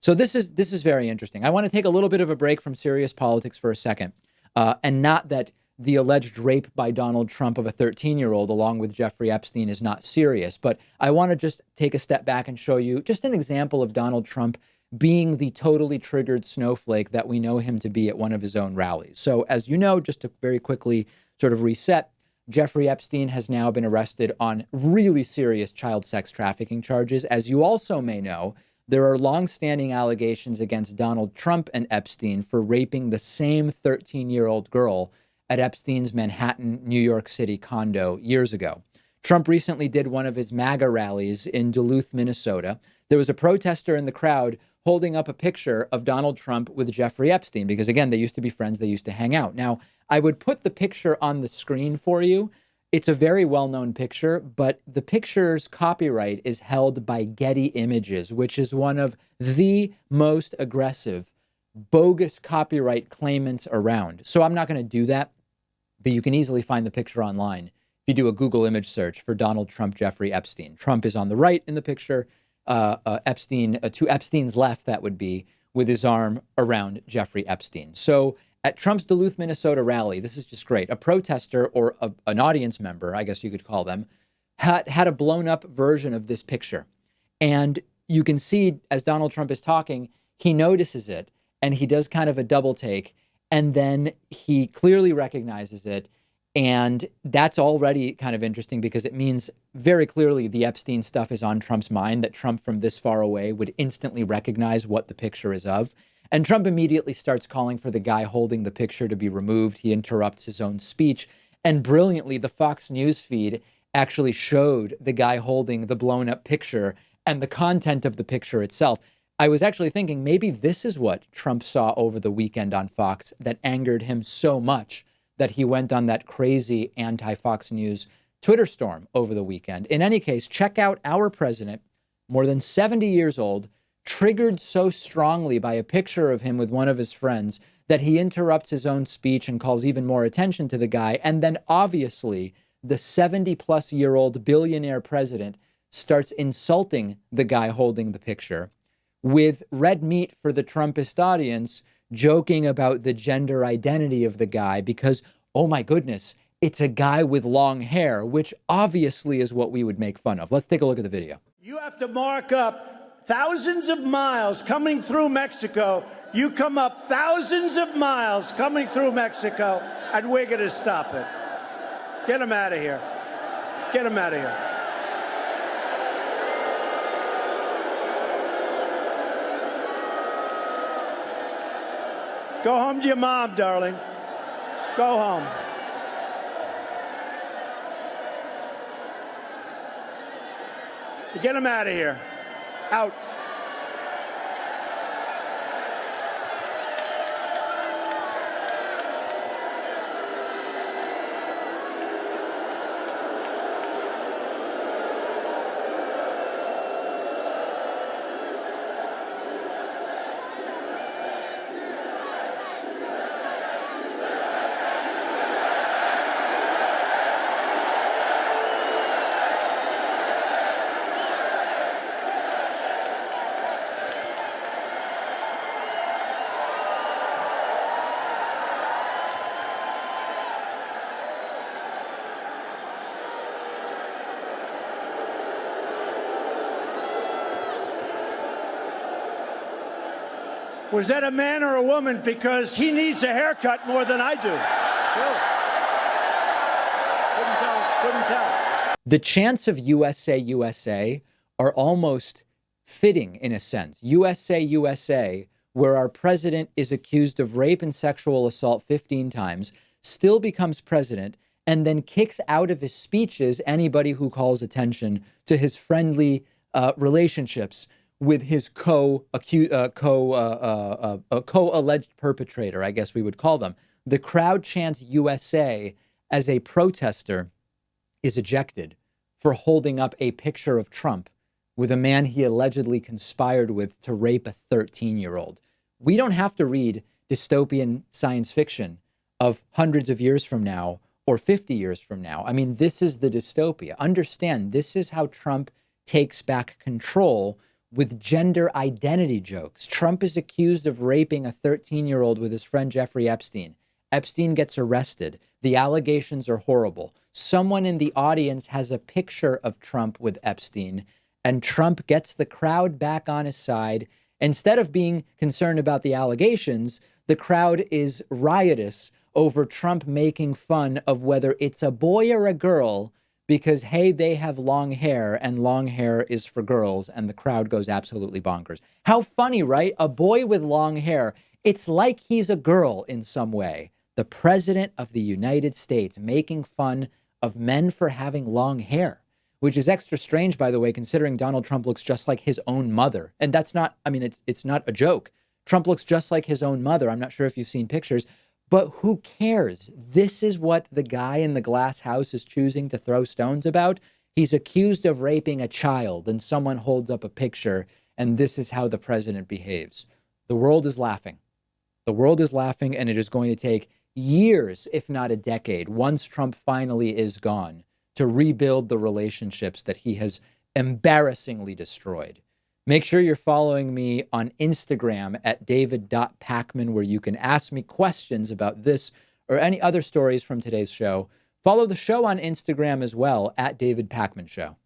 So this is very interesting. I want to take a little bit of a break from serious politics for a second. And not that the alleged rape by Donald Trump of a 13-year-old along with Jeffrey Epstein is not serious. But I want to just take a step back and show you just an example of Donald Trump being the totally triggered snowflake that we know him to be at one of his own rallies. So as you know, just to very quickly sort of reset, Jeffrey Epstein has now been arrested on really serious child sex trafficking charges. As you also may know, there are longstanding allegations against Donald Trump and Epstein for raping the same 13-year-old girl at Epstein's Manhattan, New York City condo years ago. Trump recently did one of his MAGA rallies in Duluth, Minnesota. There was a protester in the crowd holding up a picture of Donald Trump with Jeffrey Epstein, because again, they used to be friends, they used to hang out. Now, I would put the picture on the screen for you. It's a very well-known picture, but the picture's copyright is held by Getty Images, which is one of the most aggressive, bogus copyright claimants around. So I'm not going to do that, but you can easily find the picture online. If you do a Google image search for Donald Trump, Jeffrey Epstein. Trump is on the right in the picture. Epstein, to Epstein's left, that would be, with his arm around Jeffrey Epstein. So at Trump's Duluth, Minnesota rally, this is just great. A protester or an audience member, I guess you could call them, had a blown up version of this picture. And you can see as Donald Trump is talking, he notices it and he does kind of a double take. And then he clearly recognizes it. And that's already kind of interesting because it means very clearly the Epstein stuff is on Trump's mind, that Trump from this far away would instantly recognize what the picture is of. And Trump immediately starts calling for the guy holding the picture to be removed. He interrupts his own speech. And brilliantly, the Fox News feed actually showed the guy holding the blown up picture and the content of the picture itself. I was actually thinking maybe this is what Trump saw over the weekend on Fox that angered him so much that he went on that crazy anti-Fox News Twitter storm over the weekend. In any case, check out our president, more than 70 years old, triggered so strongly by a picture of him with one of his friends that he interrupts his own speech and calls even more attention to the guy. And then obviously the 70-plus-year-old billionaire president starts insulting the guy holding the picture with red meat for the Trumpist audience, joking about the gender identity of the guy because, oh my goodness, it's a guy with long hair, which obviously is what we would make fun of. Let's take a look at the video. You have to mark up thousands of miles coming through Mexico. You come up thousands of miles coming through Mexico, and we're going to stop it. Get him out of here. Get him out of here. Go home to your mom, darling. Go home. Get him out of here. Out. Was that a man or a woman? Because he needs a haircut more than I do. Couldn't tell. The chants of USA, USA are almost fitting in a sense. USA, USA, where our president is accused of rape and sexual assault 15 times, still becomes president, and then kicks out of his speeches anybody who calls attention to his friendly relationships with his co-alleged perpetrator, I guess we would call them. The crowd chants USA as a protester is ejected for holding up a picture of Trump with a man he allegedly conspired with to rape a 13-year-old. We don't have to read dystopian science fiction of hundreds of years from now or 50 years from now. I mean, this is the dystopia. Understand, this is how Trump takes back control with gender identity jokes. Trump is accused of raping a 13-year-old with his friend Jeffrey Epstein. Epstein gets arrested. The allegations are horrible. Someone in the audience has a picture of Trump with Epstein, and Trump gets the crowd back on his side. Instead of being concerned about the allegations, the crowd is riotous over Trump making fun of whether it's a boy or a girl because, hey, they have long hair and long hair is for girls, and the crowd goes absolutely bonkers. How funny, right? A boy with long hair. It's like he's a girl in some way. The president of the United States making fun of men for having long hair, which is extra strange, by the way, considering Donald Trump looks just like his own mother. And that's not, I mean, it's not a joke. Trump looks just like his own mother. I'm not sure if you've seen pictures, but who cares? This is what the guy in the glass house is choosing to throw stones about. He's accused of raping a child, and someone holds up a picture, and this is how the president behaves. The world is laughing. The world is laughing, and it is going to take years, if not a decade, once Trump finally is gone, to rebuild the relationships that he has embarrassingly destroyed. Make sure you're following me on Instagram at david.pakman, where you can ask me questions about this or any other stories from today's show. Follow the show on Instagram as well at David Pakman Show.